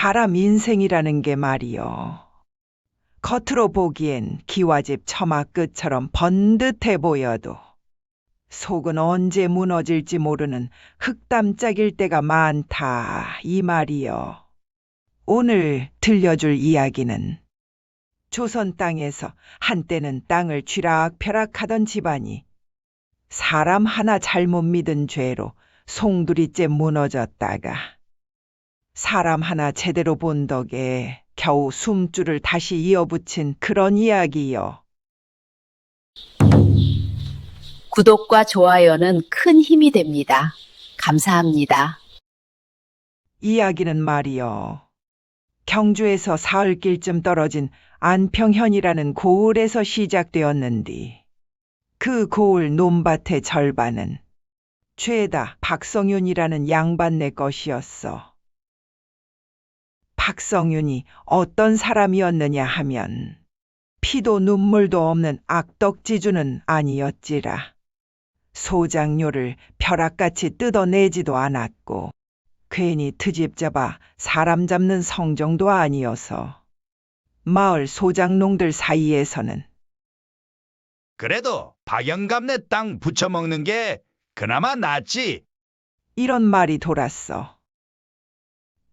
사람 인생이라는 게 말이요. 겉으로 보기엔 기와집 처마 끝처럼 번듯해 보여도 속은 언제 무너질지 모르는 흙담짝일 때가 많다, 이 말이요. 오늘 들려줄 이야기는 조선 땅에서 한때는 땅을 쥐락펴락하던 집안이 사람 하나 잘못 믿은 죄로 송두리째 무너졌다가 사람 하나 제대로 본 덕에 겨우 숨줄을 다시 이어붙인 그런 이야기요. 구독과 좋아요는 큰 힘이 됩니다. 감사합니다. 이야기는 말이요. 경주에서 사흘길쯤 떨어진 안평현이라는 고을에서 시작되었는디 그 고을 논밭의 절반은 죄다 박성윤이라는 양반네 것이었어. 박성윤이 어떤 사람이었느냐 하면 피도 눈물도 없는 악덕지주는 아니었지라. 소장료를 벼락같이 뜯어내지도 않았고 괜히 트집 잡아 사람 잡는 성정도 아니어서 마을 소장농들 사이에서는 그래도 박영감네 땅 부쳐먹는 게 그나마 낫지. 이런 말이 돌았어.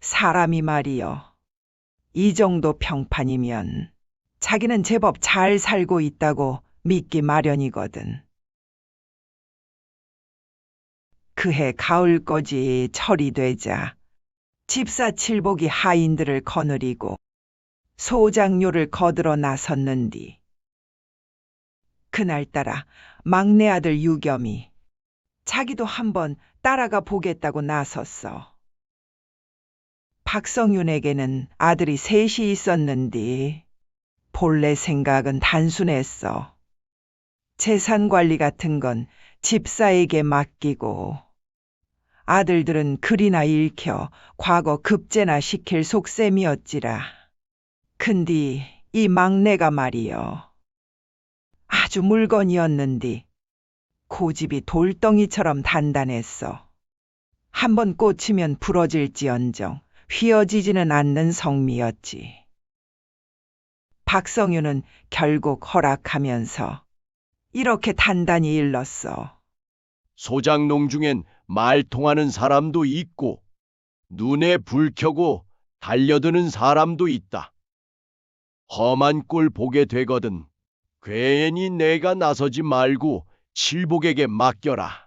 사람이 말이여. 이 정도 평판이면 자기는 제법 잘 살고 있다고 믿기 마련이거든. 그해 가을거지 철이 되자 집사 칠복이 하인들을 거느리고 소장료를 거들어 나섰는디 그날따라 막내 아들 유겸이 자기도 한번 따라가 보겠다고 나섰어. 박성윤에게는 아들이 셋이 있었는디 본래 생각은 단순했어. 재산 관리 같은 건 집사에게 맡기고 아들들은 글이나 읽혀 과거 급제나 시킬 속셈이었지라. 근디 이 막내가 말이여. 아주 물건이었는디 고집이 돌덩이처럼 단단했어. 한번 꽂히면 부러질지언정 휘어지지는 않는 성미였지. 박성윤은 결국 허락하면서 이렇게 단단히 일렀어. 소장농 중엔 말 통하는 사람도 있고 눈에 불 켜고 달려드는 사람도 있다. 험한 꼴 보게 되거든 괜히 내가 나서지 말고 칠복에게 맡겨라.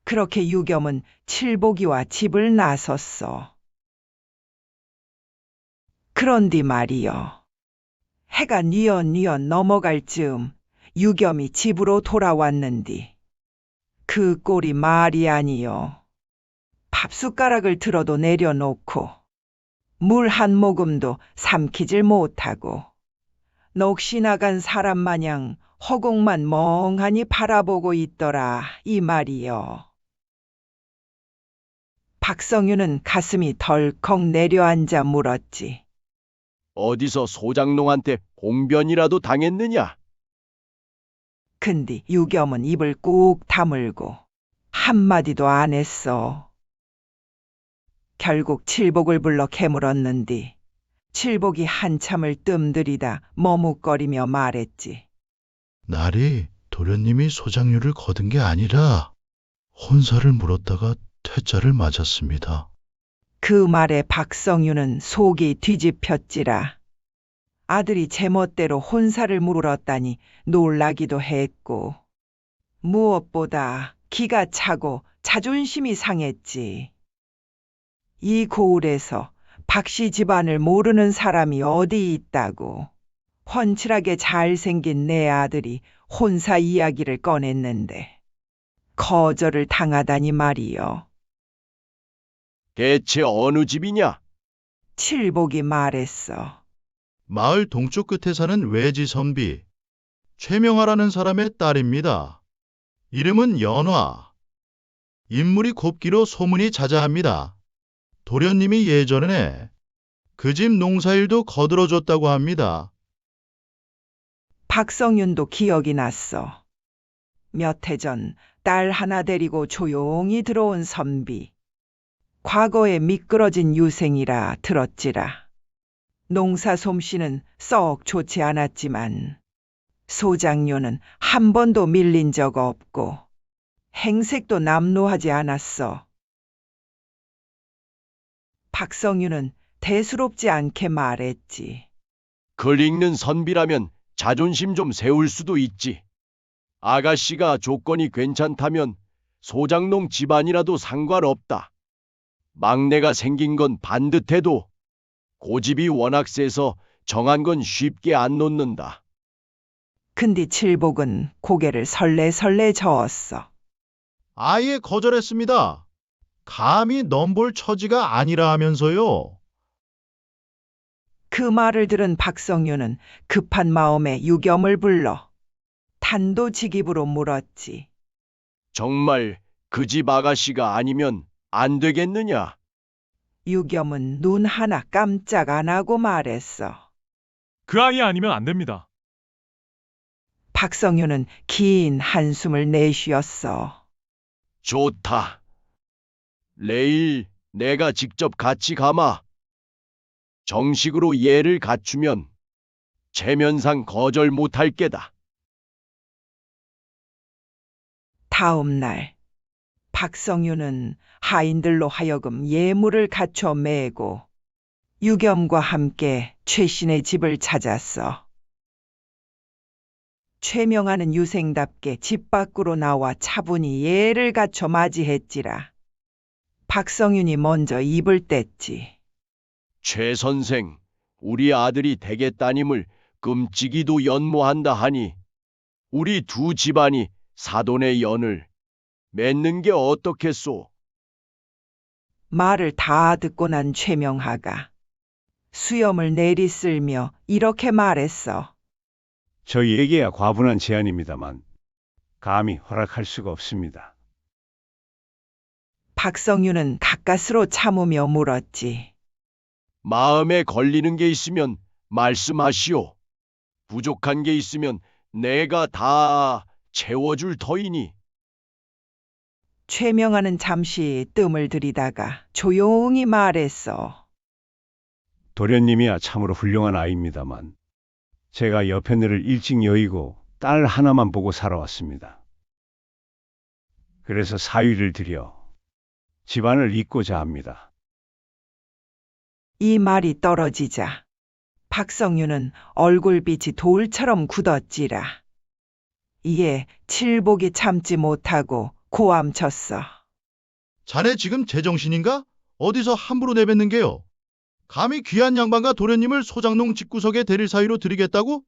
그렇게 유겸은 칠복이와 집을 나섰어. 그런디 말이여. 해가 뉘엿뉘엿 넘어갈 즈음 유겸이 집으로 돌아왔는디 그 꼴이 말이 아니요. 밥숟가락을 들어도 내려놓고 물 한 모금도 삼키질 못하고 넋이 나간 사람 마냥 허공만 멍하니 바라보고 있더라, 이 말이요. 박성윤은 가슴이 덜컥 내려앉아 물었지. 어디서 소장농한테 공변이라도 당했느냐? 근데 유겸은 입을 꾹 다물고 한마디도 안 했어. 결국 칠복을 불러 캐물었는디 칠복이 한참을 뜸들이다 머뭇거리며 말했지. 날이 도련님이 소장료를 거둔 게 아니라 혼사를 물었다가 퇴짜를 맞았습니다. 그 말에 박성윤은 속이 뒤집혔지라. 아들이 제멋대로 혼사를 물었다니 놀라기도 했고 무엇보다 기가 차고 자존심이 상했지. 이 고을에서 박씨 집안을 모르는 사람이 어디 있다고. 훤칠하게 잘생긴 내 아들이 혼사 이야기를 꺼냈는데 거절을 당하다니 말이요. 대체 어느 집이냐? 칠복이 말했어. 마을 동쪽 끝에 사는 외지 선비 최명화라는 사람의 딸입니다. 이름은 연화. 인물이 곱기로 소문이 자자합니다. 도련님이 예전에 그 집 농사일도 거들어줬다고 합니다. 박성윤도 기억이 났어. 몇 해 전 딸 하나 데리고 조용히 들어온 선비. 과거에 미끄러진 유생이라 들었지라. 농사 솜씨는 썩 좋지 않았지만 소장료는 한 번도 밀린 적 없고 행색도 남루하지 않았어. 박성윤은 대수롭지 않게 말했지. 글 읽는 선비라면 자존심 좀 세울 수도 있지. 아가씨가 조건이 괜찮다면 소장농 집안이라도 상관없다. 막내가 생긴 건 반듯해도 고집이 워낙 세서 정한 건 쉽게 안 놓는다. 근데 칠복은 고개를 설레설레 저었어. 아예 거절했습니다. 감히 넘볼 처지가 아니라 하면서요. 그 말을 들은 박성윤은 급한 마음에 유겸을 불러 단도직입으로 물었지. 정말 그 집 아가씨가 아니면 안 되겠느냐? 유겸은 눈 하나 깜짝 안 하고 말했어. 그 아이 아니면 안 됩니다. 박성윤은 긴 한숨을 내쉬었어. 좋다. 내일 내가 직접 같이 가마. 정식으로 예를 갖추면 체면상 거절 못할 게다. 다음 날 박성윤은 하인들로 하여금 예물을 갖춰 매고 유겸과 함께 최씨네 집을 찾았어. 최명하는 유생답게 집 밖으로 나와 차분히 예를 갖춰 맞이했지라. 박성윤이 먼저 입을 뗐지. 최 선생, 우리 아들이 대개 따님을 끔찍이도 연모한다 하니 우리 두 집안이 사돈의 연을 맺는 게 어떻겠소? 말을 다 듣고 난 최명하가 수염을 내리쓸며 이렇게 말했어. 저희에게야 과분한 제안입니다만 감히 허락할 수가 없습니다. 박성윤은 가까스로 참으며 물었지. 마음에 걸리는 게 있으면 말씀하시오. 부족한 게 있으면 내가 다 채워줄 터이니. 최명하는 잠시 뜸을 들이다가 조용히 말했어. 도련님이야 참으로 훌륭한 아이입니다만 제가 여편네를 일찍 여의고 딸 하나만 보고 살아왔습니다. 그래서 사위를 들여 집안을 잇고자 합니다. 이 말이 떨어지자 박성윤은 얼굴빛이 돌처럼 굳었지라. 이에 칠복이 참지 못하고 고함쳤어. 자네 지금 제정신인가? 어디서 함부로 내뱉는 게요? 감히 귀한 양반과 도련님을 소장농 집구석에 데릴 사위로 드리겠다고?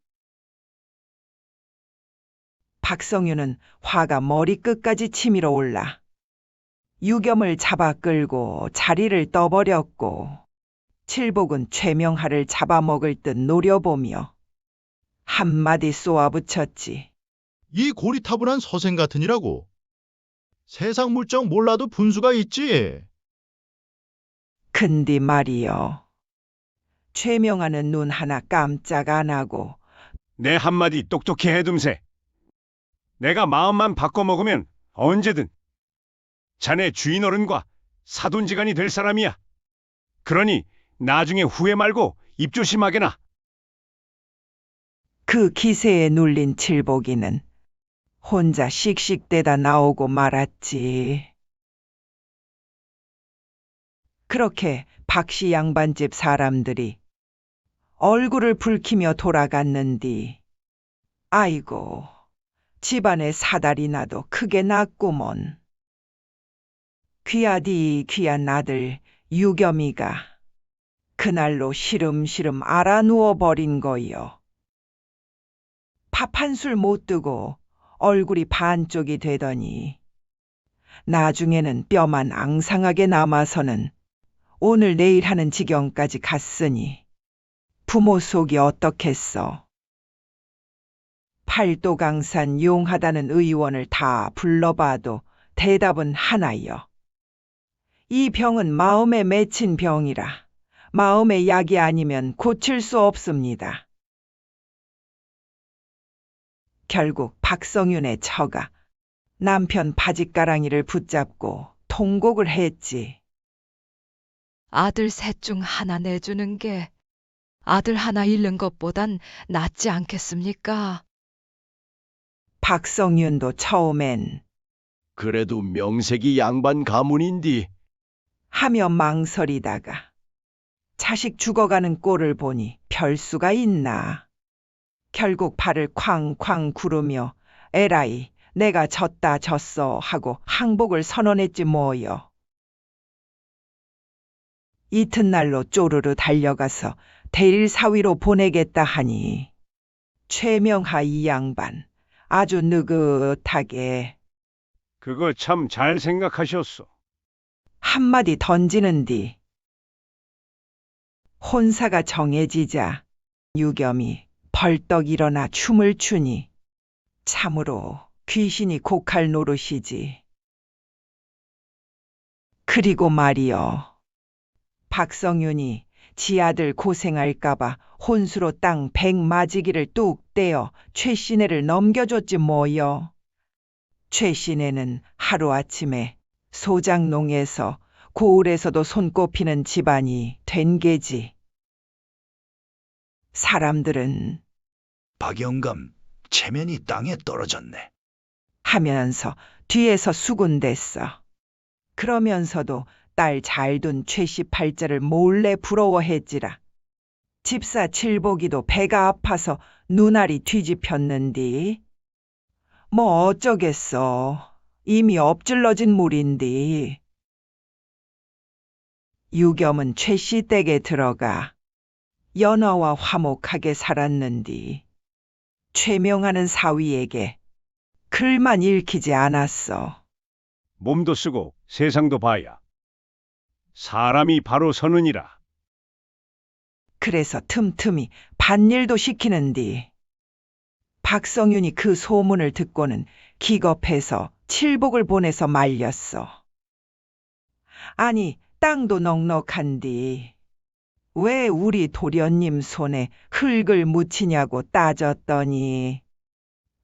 박성윤은 화가 머리끝까지 치밀어 올라 유겸을 잡아 끌고 자리를 떠버렸고 칠복은 최명하를 잡아먹을 듯 노려보며 한마디 쏘아붙였지. 이 고리타분한 서생 같으니라고. 세상 물정 몰라도 분수가 있지. 근디 말이여. 최명하는 눈 하나 깜짝 안 하고 내 한마디 똑똑히 해둠세. 내가 마음만 바꿔먹으면 언제든 자네 주인 어른과 사돈지간이 될 사람이야. 그러니 나중에 후회 말고 입조심하게나. 그 기세에 눌린 칠복이는 혼자 씩씩대다 나오고 말았지. 그렇게 박씨 양반집 사람들이 얼굴을 붉히며 돌아갔는디 아이고 집안에 사달이 나도 크게 났구먼. 귀하디 귀한 아들 유겸이가 그날로 시름시름 알아 누워버린 거요. 밥 한술 못 뜨고 얼굴이 반쪽이 되더니 나중에는 뼈만 앙상하게 남아서는 오늘 내일 하는 지경까지 갔으니 부모 속이 어떻겠어. 팔도강산 용하다는 의원을 다 불러봐도 대답은 하나여. 이 병은 마음에 맺힌 병이라 마음의 약이 아니면 고칠 수 없습니다. 결국 박성윤의 처가 남편 바짓가랑이를 붙잡고 통곡을 했지. 아들 셋 중 하나 내주는 게 아들 하나 잃는 것보단 낫지 않겠습니까? 박성윤도 처음엔 그래도 명색이 양반 가문인디. 하며 망설이다가 자식 죽어가는 꼴을 보니 별 수가 있나. 결국 발을 쾅쾅 구르며 에라이 내가 졌다 졌어 하고 항복을 선언했지 뭐여. 이튿날로 쪼르르 달려가서 대릴 사위로 보내겠다 하니 최명하 이 양반 아주 느긋하게 그거 참 잘 생각하셨소. 한마디 던지는 뒤 혼사가 정해지자 유겸이 벌떡 일어나 춤을 추니 참으로 귀신이 곡할 노릇이지. 그리고 말이여, 박성윤이 지 아들 고생할까봐 혼수로 땅 100마지기를 뚝 떼어 최씨네를 넘겨줬지 뭐여. 최씨네는 하루아침에 소장농에서 고을에서도 손꼽히는 집안이 된 게지. 사람들은 박영감, 체면이 땅에 떨어졌네. 하면서 뒤에서 수군댔어. 그러면서도 딸 잘 둔 최씨 팔자를 몰래 부러워했지라. 집사 칠복이도 배가 아파서 눈알이 뒤집혔는디. 뭐 어쩌겠어. 이미 엎질러진 물인디. 유겸은 최씨 댁에 들어가 연화와 화목하게 살았는디. 최명하는 사위에게 글만 읽히지 않았어. 몸도 쓰고 세상도 봐야 사람이 바로 서느니라. 그래서 틈틈이 밭일도 시키는디. 박성윤이 그 소문을 듣고는 기겁해서 칠복을 보내서 말렸어. 아니, 땅도 넉넉한디 왜 우리 도련님 손에 흙을 묻히냐고 따졌더니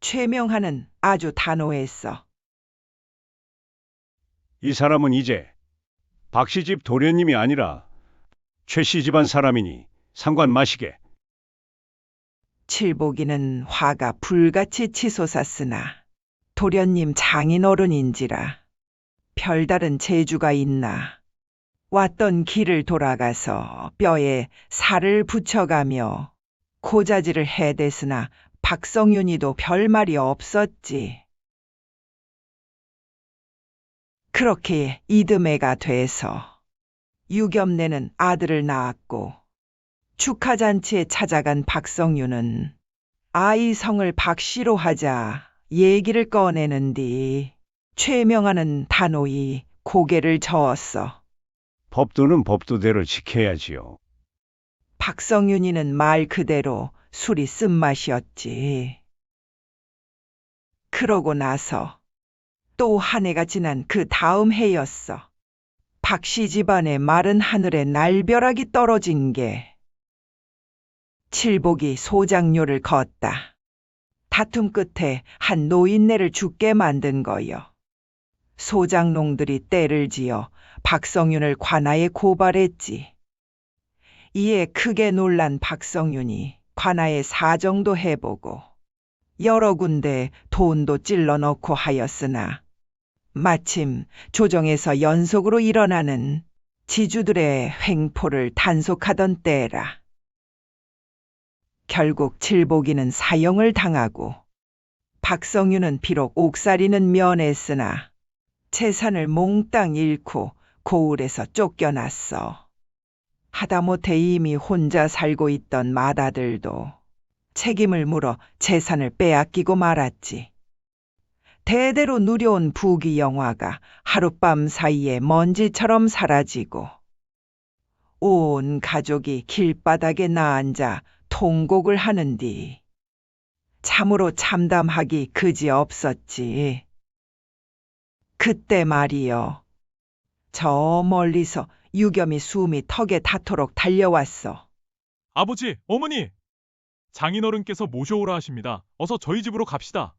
최명하는 아주 단호했어. 이 사람은 이제 박씨 집 도련님이 아니라 최씨 집안 사람이니 상관 마시게. 칠복이는 화가 불같이 치솟았으나 도련님 장인어른인지라 별다른 재주가 있나. 왔던 길을 돌아가서 뼈에 살을 붙여가며 고자질을 해댔으나 박성윤이도 별말이 없었지. 그렇게 이듬해가 돼서 유겸네는 아들을 낳았고 축하잔치에 찾아간 박성윤은 아이 성을 박씨로 하자 얘기를 꺼내는디 최명하는 단호히 고개를 저었어. 법도는 법도대로 지켜야지요. 박성윤이는 말 그대로 술이 쓴맛이었지. 그러고 나서 또 한 해가 지난 그 다음 해였어. 박씨 집안의 마른 하늘에 날벼락이 떨어진 게 칠복이 소장료를 걷다. 다툼 끝에 한 노인네를 죽게 만든 거요. 소장농들이 떼를 지어 박성윤을 관아에 고발했지. 이에 크게 놀란 박성윤이 관아에 사정도 해보고 여러 군데 돈도 찔러 넣고 하였으나 마침 조정에서 연속으로 일어나는 지주들의 횡포를 단속하던 때라. 결국 칠복이는 사형을 당하고 박성윤은 비록 옥살이는 면했으나 재산을 몽땅 잃고 고을에서 쫓겨났어. 하다못해 이미 혼자 살고 있던 맏아들도 책임을 물어 재산을 빼앗기고 말았지. 대대로 누려온 부귀영화가 하룻밤 사이에 먼지처럼 사라지고 온 가족이 길바닥에 나앉아 통곡을 하는디 참으로 참담하기 그지없었지. 그때 말이여, 저 멀리서 유겸이 숨이 턱에 닿도록 달려왔어. 아버지, 어머니! 장인어른께서 모셔오라 하십니다. 어서 저희 집으로 갑시다.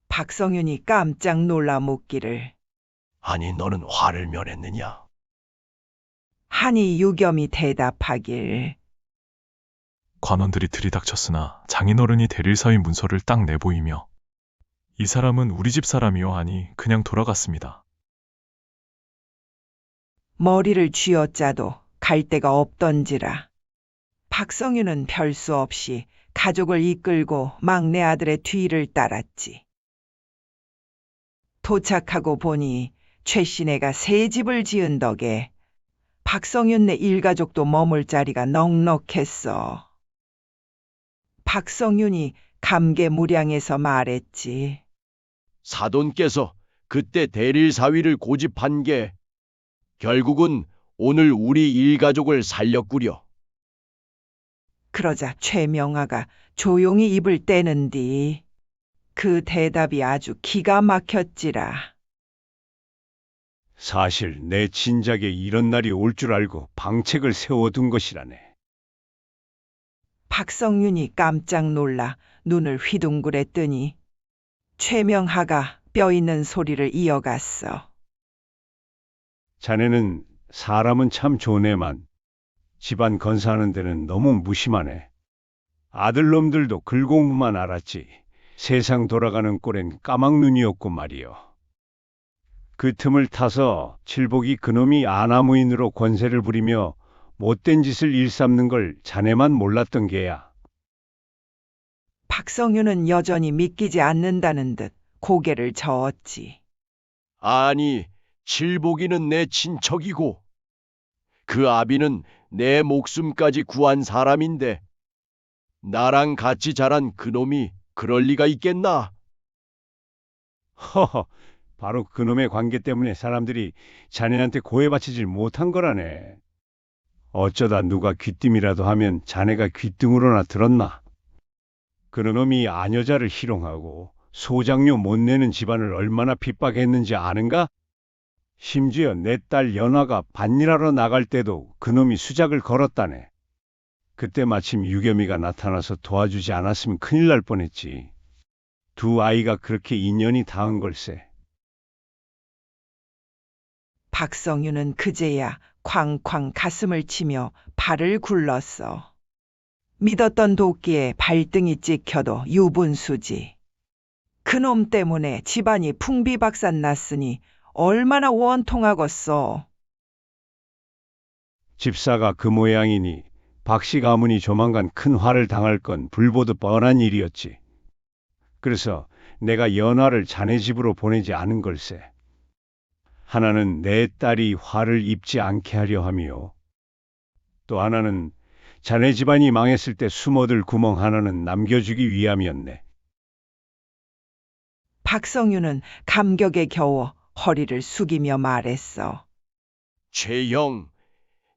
박성윤이 깜짝 놀라 묻기를 아니 너는 화를 면했느냐? 하니 유겸이 대답하길. 관원들이 들이닥쳤으나 장인어른이 대릴사위 문서를 딱 내보이며 이 사람은 우리 집 사람이요 하니 그냥 돌아갔습니다. 머리를 쥐어짜도 갈 데가 없던지라. 박성윤은 별 수 없이 가족을 이끌고 막내 아들의 뒤를 따랐지. 도착하고 보니 최씨네가 새 집을 지은 덕에 박성윤네 일가족도 머물 자리가 넉넉했어. 박성윤이 감개무량해서 말했지. 사돈께서 그때 대릴사위를 고집한 게 결국은 오늘 우리 일가족을 살렸구려. 그러자 최명아가 조용히 입을 떼는디 그 대답이 아주 기가 막혔지라. 사실 내 진작에 이런 날이 올 줄 알고 방책을 세워둔 것이라네. 박성윤이 깜짝 놀라 눈을 휘둥그랬더니 최명하가 뼈 있는 소리를 이어갔어. 자네는 사람은 참 좋네만 집안 건사하는 데는 너무 무심하네. 아들놈들도 글공부만 알았지 세상 돌아가는 꼴엔 까막눈이었고 말이요. 그 틈을 타서 칠복이 그놈이 아나무인으로 권세를 부리며 못된 짓을 일삼는 걸 자네만 몰랐던 게야. 박성윤은 여전히 믿기지 않는다는 듯 고개를 저었지. 아니, 칠복이는 내 친척이고 그 아비는 내 목숨까지 구한 사람인데 나랑 같이 자란 그놈이 그럴 리가 있겠나? 허허, 바로 그놈의 관계 때문에 사람들이 자네한테 고해바치질 못한 거라네. 어쩌다 누가 귀띔이라도 하면 자네가 귀등으로나 들었나? 그놈이 아녀자를 희롱하고 소장료 못 내는 집안을 얼마나 핍박했는지 아는가? 심지어 내 딸 연화가 밭일하러 나갈 때도 그놈이 수작을 걸었다네. 그때 마침 유겸이가 나타나서 도와주지 않았으면 큰일 날 뻔했지. 두 아이가 그렇게 인연이 닿은 걸세. 박성윤은 그제야 쾅쾅 가슴을 치며 발을 굴렀어. 믿었던 도끼에 발등이 찍혀도 유분수지. 그놈 때문에 집안이 풍비박산 났으니 얼마나 원통하겠어. 집사가 그 모양이니 박씨 가문이 조만간 큰 화를 당할 건 불보듯 뻔한 일이었지. 그래서 내가 연화를 자네 집으로 보내지 않은 걸세. 하나는 내 딸이 화를 입지 않게 하려 함이요. 또 하나는 자네 집안이 망했을 때 숨어들 구멍 하나는 남겨주기 위함이었네. 박성윤은 감격에 겨워 허리를 숙이며 말했어. 최형,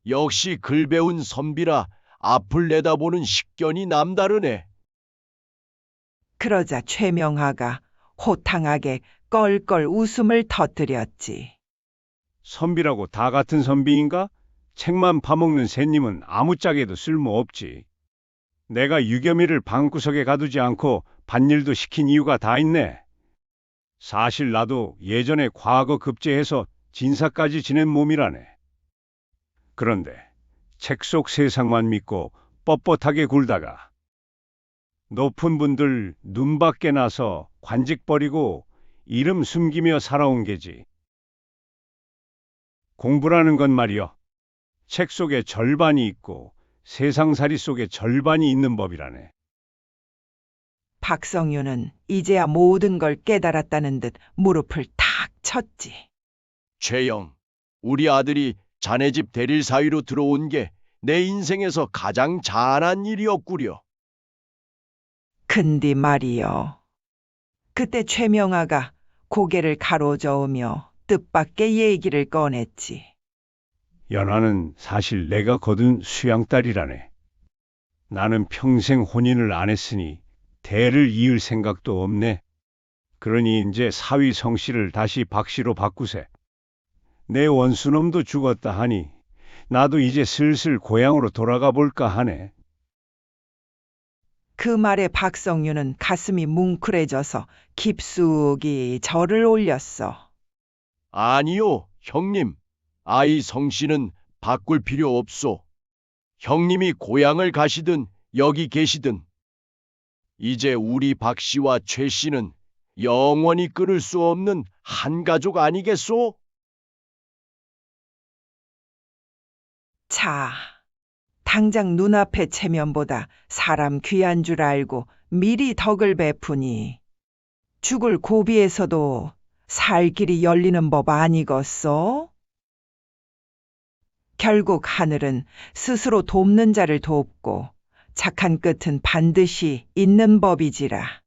역시 글 배운 선비라 앞을 내다보는 식견이 남다르네. 그러자 최명하가 호탕하게 껄껄 웃음을 터뜨렸지. 선비라고 다 같은 선비인가? 책만 파먹는 새님은 아무짝에도 쓸모없지. 내가 유겸이를 방구석에 가두지 않고 밭일도 시킨 이유가 다 있네. 사실 나도 예전에 과거 급제해서 진사까지 지낸 몸이라네. 그런데 책 속 세상만 믿고 뻣뻣하게 굴다가 높은 분들 눈 밖에 나서 관직 버리고 이름 숨기며 살아온 게지. 공부라는 건 말이여. 책 속에 절반이 있고 세상살이 속에 절반이 있는 법이라네. 박성윤은 이제야 모든 걸 깨달았다는 듯 무릎을 탁 쳤지. 최영, 우리 아들이 자네 집 대릴 사위로 들어온 게 내 인생에서 가장 잘한 일이었구려. 근디 말이여. 그때 최명아가 고개를 가로저으며 뜻밖의 얘기를 꺼냈지. 연하는 사실 내가 거둔 수양딸이라네. 나는 평생 혼인을 안 했으니 대를 이을 생각도 없네. 그러니 이제 사위 성씨를 다시 박씨로 바꾸세. 내 원수놈도 죽었다 하니 나도 이제 슬슬 고향으로 돌아가 볼까 하네. 그 말에 박성윤은 가슴이 뭉클해져서 깊숙이 절을 올렸어. 아니요, 형님. 아이 성씨는 바꿀 필요 없소. 형님이 고향을 가시든 여기 계시든 이제 우리 박 씨와 최 씨는 영원히 끊을 수 없는 한 가족 아니겠소? 자, 당장 눈앞의 체면보다 사람 귀한 줄 알고 미리 덕을 베푸니 죽을 고비에서도 살 길이 열리는 법 아니겠소? 결국 하늘은 스스로 돕는 자를 돕고 착한 끝은 반드시 있는 법이지라.